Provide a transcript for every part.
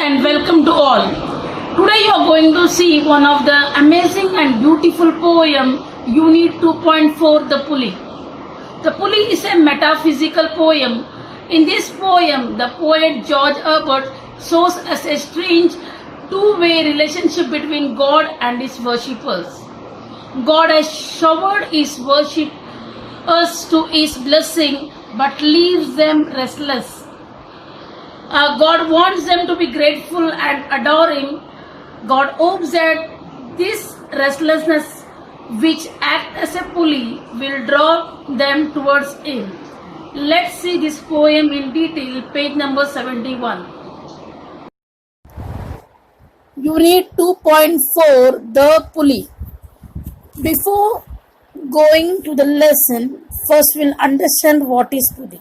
and welcome to all. Today you are going to see one of the amazing and beautiful poem Unit 2.4 The Pulley. The Pulley is a metaphysical poem. In this poem, the poet George Herbert shows us a strange two-way relationship between God and his worshippers. God has showered his worshippers to his blessing but leaves them restless. God wants them to be grateful and adore Him. God hopes that this restlessness, which acts as a pulley, will draw them towards Him. Let's see this poem in detail, page number 71. Unit 2.4 The Pulley. Before going to the lesson, first we'll understand what is pulley.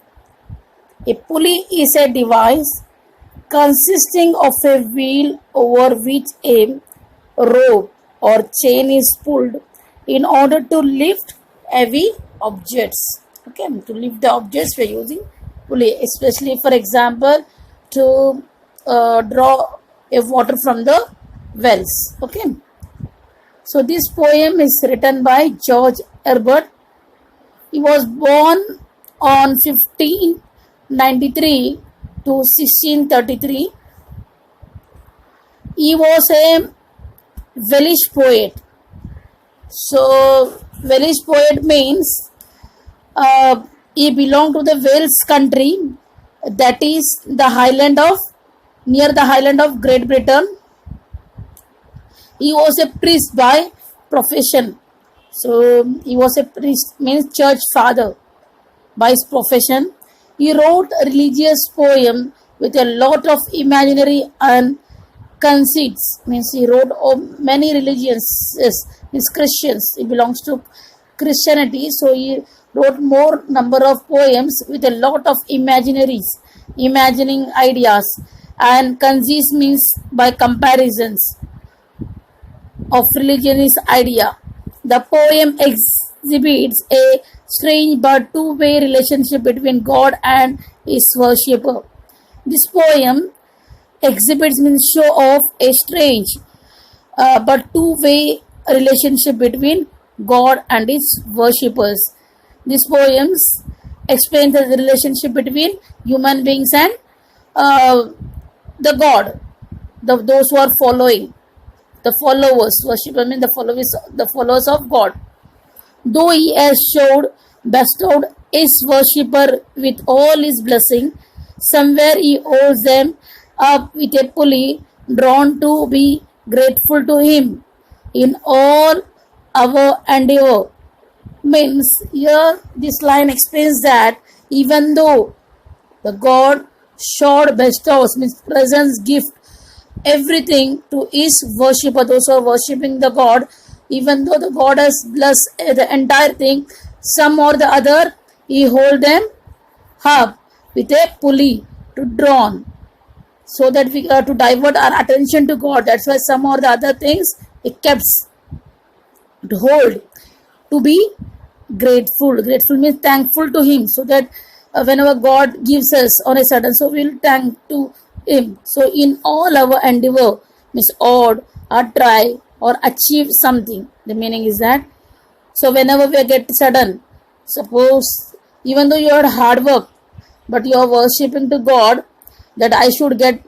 A pulley is a device consisting of a wheel over which a rope or chain is pulled in order to lift heavy objects. Okay, to lift the objects we are using pulley, especially for example to draw a water from the wells. Okay, so this poem is written by George Herbert. He was born on 1593 to 1633. He was a Welsh poet. So Welsh poet means he belonged to the Wales country, that is the Highland of near the Highland of Great Britain. He was a priest by profession. So he was a priest, means church father by his profession. He wrote a religious poem with a lot of imaginary and conceits. Means he wrote many religions, means Christians. He belongs to Christianity, so he wrote more number of poems with a lot of imaginaries, imagining ideas, and conceits means by comparisons of religionist idea. The poem exhibits a strange but two-way relationship between God and his worshipper. This poem exhibits means show off a strange but two-way relationship between God and his worshippers. These poems explain the relationship between human beings and the God, those who are following. The followers, worshipper means the followers of God. Though he has bestowed his worshipper with all his blessing, somewhere he holds them up with a pulley drawn to be grateful to him in all our endeavor. Means here this line explains that even though the God bestows, means presents, gift, everything to his worshipper, those who are worshipping the God, even though the God has blessed the entire thing, some or the other, he hold them up with a pulley to draw on, so that we to divert our attention to God. That's why some or the other things he keeps to hold, to be grateful. Grateful means thankful to him, so that whenever God gives us on a sudden, so we'll thank to him. So in all our endeavor, means odd or try or achieve something, the meaning is that, so whenever we get sudden, suppose even though you had hard work but you are worshipping to God that I should get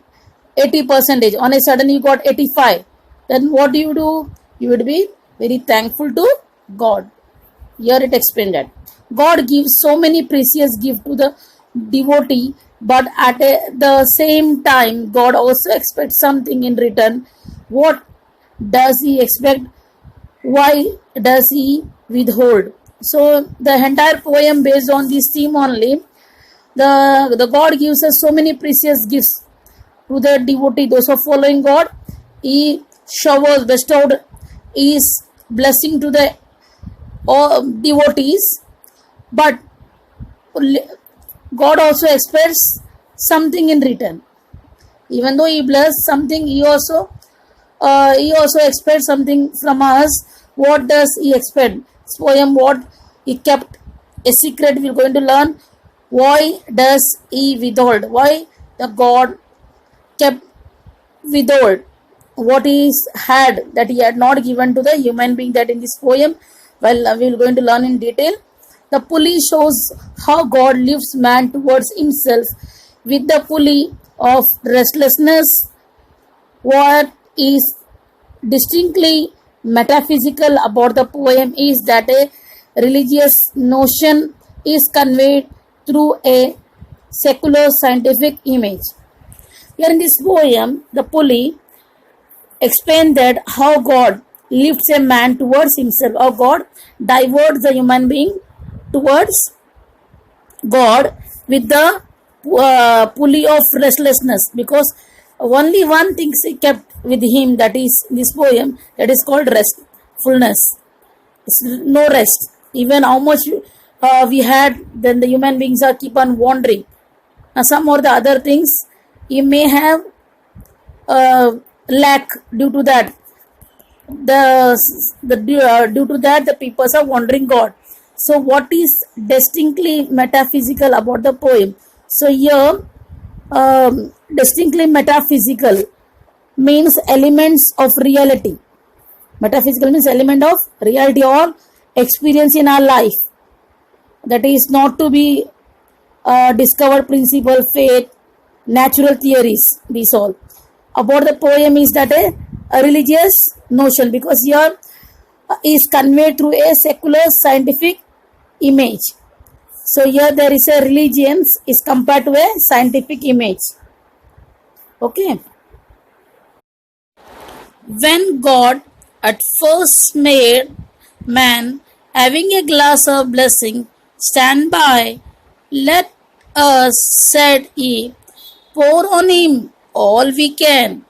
80%, on a sudden you got 85, then what do? You would be very thankful to God. Here it explained that God gives so many precious gifts to the devotee, but at the same time God also expects something in return. What does he expect? Why does he withhold? So the entire poem based on this theme only. The God gives us so many precious gifts to the devotee, those who are following God. He bestowed his blessing to the devotees, but God also expects something in return. Even though he blessed something, he also expects something from us. What does he expect? This poem, what he kept a secret, we're going to learn. Why does he withhold? Why the God kept withhold what he had that he had not given to the human being. That in this poem, well, we will going to learn in detail. The pulley shows how God lifts man towards himself with the pulley of restlessness. What is distinctly metaphysical about the poem is that a religious notion is conveyed through a secular scientific image. Here in this poem, the pulley explains that how God lifts a man towards himself, or God diverts the human being towards God with the pulley of restlessness, because only one thing is kept with him, that is this poem, that is called restfulness. It's no rest. Even how much we had, then the human beings are keep on wandering. Now some or the other things you may have lack due to that. Due to that the people are wandering God. So what is distinctly metaphysical about the poem? So here distinctly metaphysical means elements of reality. Metaphysical means element of reality or experience in our life, that is not to be discovered principle, faith, natural theories. These all about the poem is that a religious notion, because here is conveyed through a secular scientific image. So here there is a religion is compared to a scientific image. Okay. When God at first made man, having a glass of blessing, stand by, let us, said he, pour on him all we can.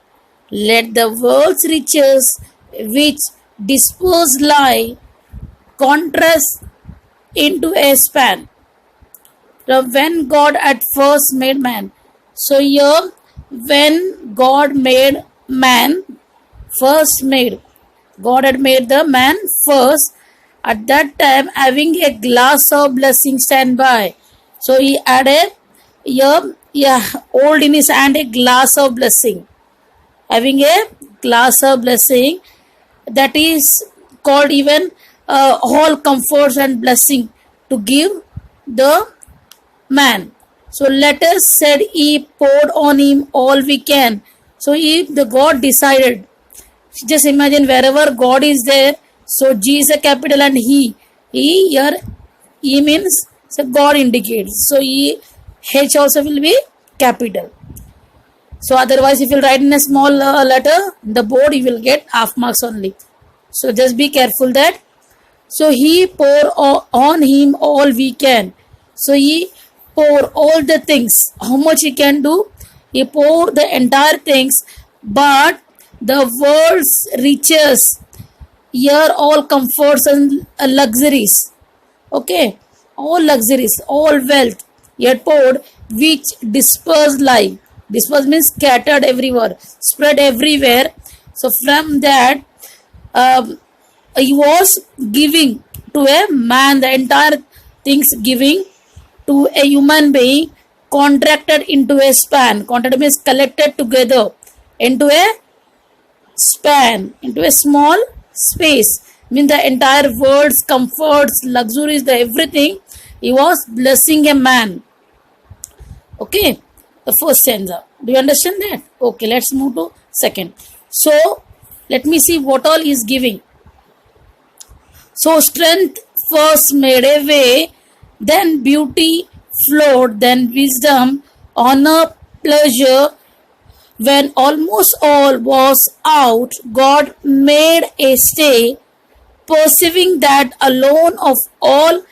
Let the world's riches which disposed lie contrast into a span. So when God at first made man. So here when God made man, first made, God had made the man first. At that time, having a glass of blessing stand by. So he had hold in his hand a glass of blessing. Having a glass of blessing, that is called even all comforts and blessing to give the man. So let us, said he, poured on him all we can. So if the God decided, just imagine wherever God is there, so G is a capital and he here, he means, so God indicates, so H also will be capital. So otherwise if you write in a small letter the board, you will get half marks only. So just be careful that. So he pour on him all we can. So he pour all the things, how much he can do, he pour the entire things, but the world's riches, here all comforts and luxuries, okay, all luxuries, all wealth, yet poured, which dispersed lie. Dispersed means scattered everywhere, spread everywhere. So from that he was giving to a man, the entire things giving to a human being, contracted into a span. Contracted means collected together into a span, into a small space. Means the entire world's comforts, luxuries, the everything, he was blessing a man. Okay, the first stanza. Do you understand that? Okay, let's move to second. So let me see what all he is giving. So strength first made a way, then beauty flowed, then wisdom, honor, pleasure. When almost all was out, God made a stay, perceiving that alone of all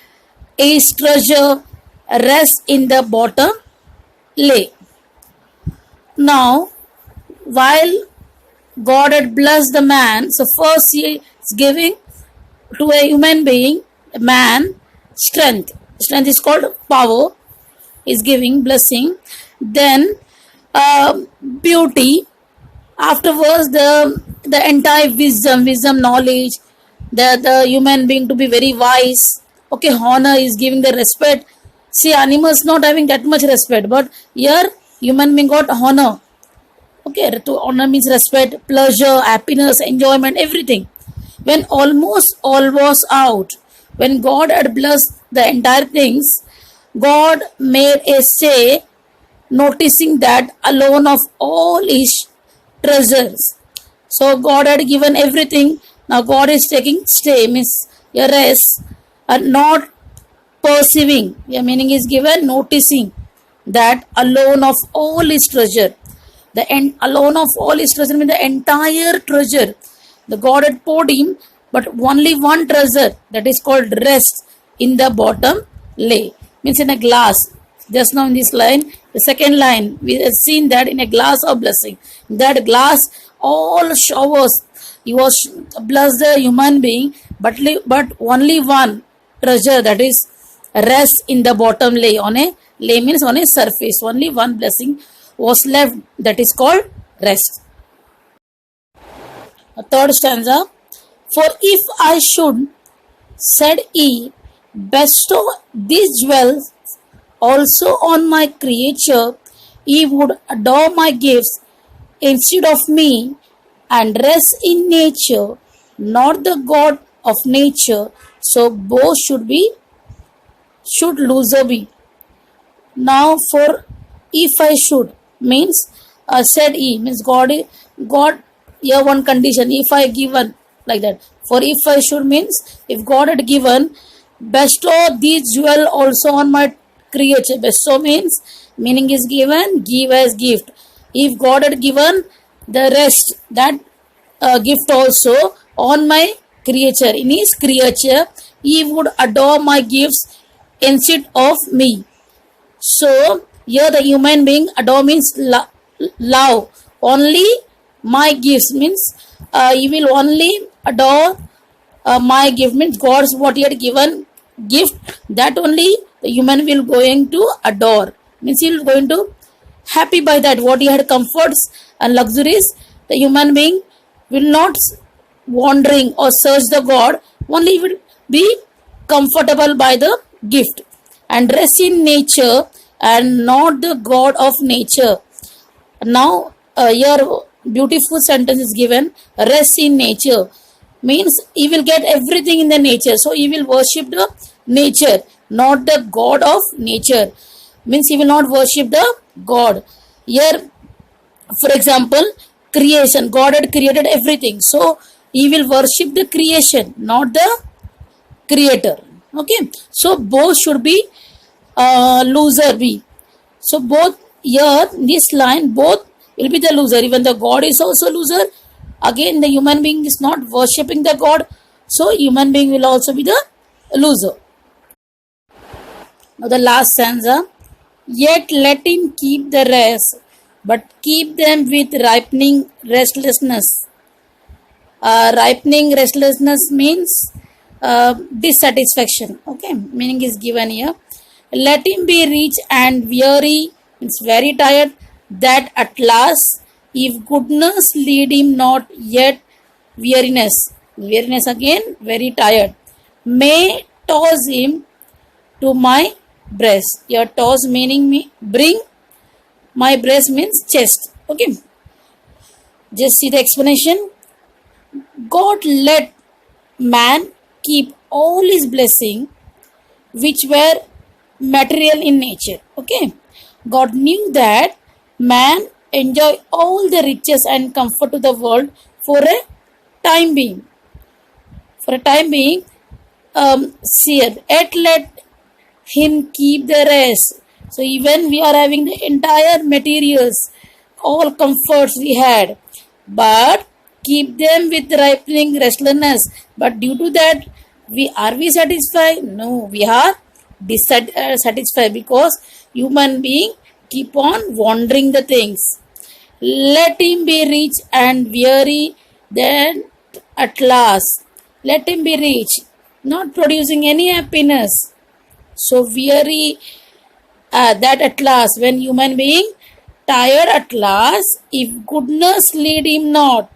his treasure rest in the bottom lay. Now, while God had blessed the man, so first he is giving to a human being, a man, strength. Strength is called power. He is giving blessing. Then beauty. Afterwards, the entire wisdom, knowledge, the human being to be very wise. Okay, honor is giving the respect. See, animals not having that much respect, but here human being got honor. Okay, to honor means respect, pleasure, happiness, enjoyment, everything. When almost all was out, when God had blessed the entire things, God made a stay, noticing that alone of all his treasures. So God had given everything. Now God is taking stay, means a rest, and not perceiving. Your meaning is given, noticing that alone of all his treasure. The end alone of all his treasure means the entire treasure. The God had poured him, but only one treasure, that is called rest, in the bottom lay. Means in a glass. Just now in this line, the second line, we have seen that in a glass of blessing. That glass, all showers. He was blessed the human being, but only one treasure, that is rest in the bottom lay. On a lay means on a surface. Only one blessing was left, that is called rest. A third stanza. For if I should, said he, bestow these jewels also on my creature, he would adore my gifts instead of me and rest in nature, not the God of nature. So both should loser be. Now for if I should means said he means God here one condition, if I given, like that. For if I should means if God had given, bestow these jewel also on my creature. Bestow means meaning is given, give as gift. If God had given the rest, that gift also on my creature, in his creature, he would adore my gifts instead of me. So here the human being adore means love. Only my gifts means he will only adore my gift, means God's what he had given gift, that only the human will going to adore, means he will going to happy by that what he had comforts and luxuries. The human being will not wandering or search the God, only will be comfortable by the gift and rest in nature and not the God of nature. Now here beautiful sentence is given, rest in nature means he will get everything in the nature, so he will worship the nature, not the God of nature, means he will not worship the God. Here for example, creation, God had created everything, so he will worship the creation, not the creator. Okay, so both should be loser be. So both here this line, both will be the loser. Even the God is also loser. Again, the human being is not worshipping the God, so human being will also be the loser. Now the last stanza. Yet let him keep the rest, but keep them with ripening restlessness. Ripening restlessness means dissatisfaction. Okay, meaning is given here. Let him be rich and weary, means very tired, that at last, if goodness lead him not, yet weariness. Weariness again, very tired. May toss him to my breast. Your toss meaning me bring, my breast means chest. Okay, just see the explanation. God let man keep all his blessing which were material in nature. Okay, God knew that man enjoy all the riches and comfort to the world for a time being. For a time being, yet let him keep the rest. So even we are having the entire materials, all comforts we had, but keep them with ripening restlessness. But due to that, are we satisfied? No, we are dissatisfied, because human being keep on wandering the things. Let him be rich and weary, then at last. Let him be rich, not producing any happiness. So weary, that at last, when human being tired at last, if goodness lead him not,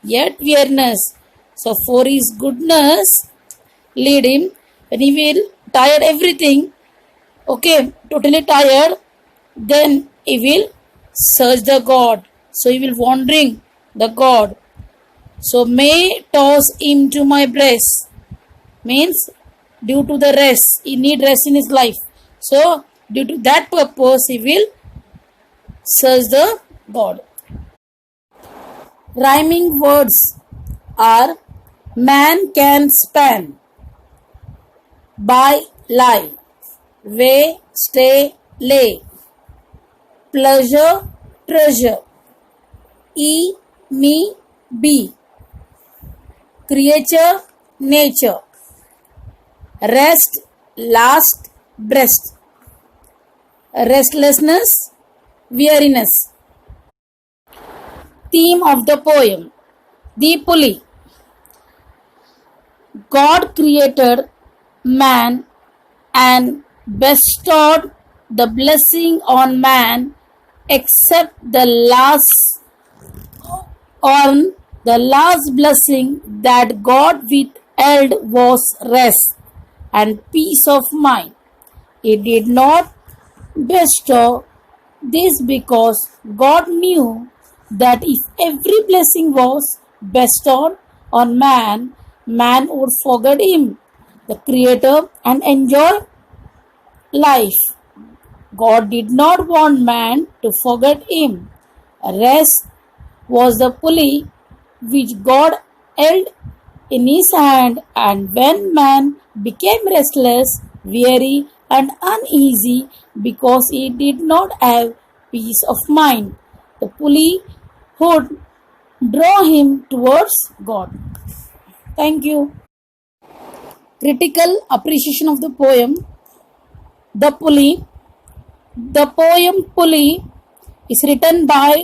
yet weariness. So for his goodness lead him, when he will tired everything, okay, totally tired, then he will search the God. So he will wandering the God. So may toss him to my breast. Means due to the rest, he need rest in his life. So due to that purpose, he will search the God. Rhyming words are man can span, buy, lie, way, stay, lay, pleasure, treasure, e, me, be, creature, nature, rest, last, breast, restlessness, weariness. Theme of the poem: The Pulley. God created man and bestowed the blessing on man, except the last blessing that God withheld was rest and peace of mind. He did not bestow this because God knew that if every blessing was bestowed on man, man would forget him, the Creator, and enjoy life. God did not want man to forget him. Rest was the pulley which God held in his hand, and when man became restless, weary, and uneasy because he did not have peace of mind, the pulley would draw him towards God. Thank you. Critical appreciation of the poem The Pulley. The poem Pulley is written by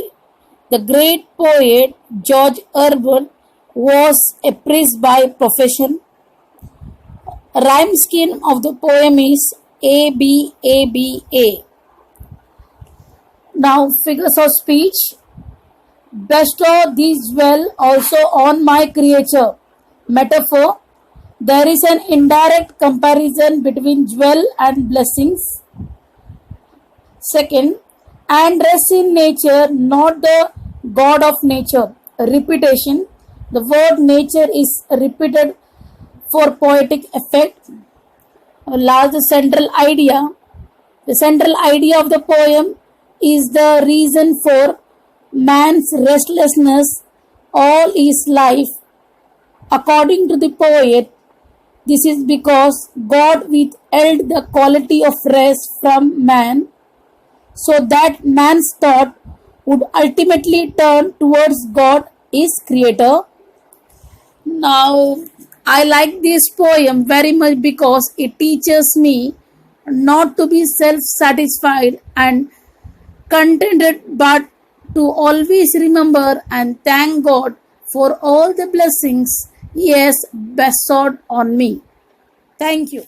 the great poet George Herbert, was a priest by profession. Rhyme scheme of the poem is A B A B A. Now figures of speech. Bestow these well also on my creature. Metaphor. There is an indirect comparison between jewel and blessings. Second, and rest in nature, not the God of nature. Repetition. The word nature is repeated for poetic effect. Last, the central idea. The central idea of the poem is the reason for man's restlessness all his life. According to the poet, this is because God withheld the quality of rest from man, so that man's thought would ultimately turn towards God, his creator. Now, I like this poem very much because it teaches me not to be self satisfied and contented, but to always remember and thank God for all the blessings He has bestowed on me. Thank you.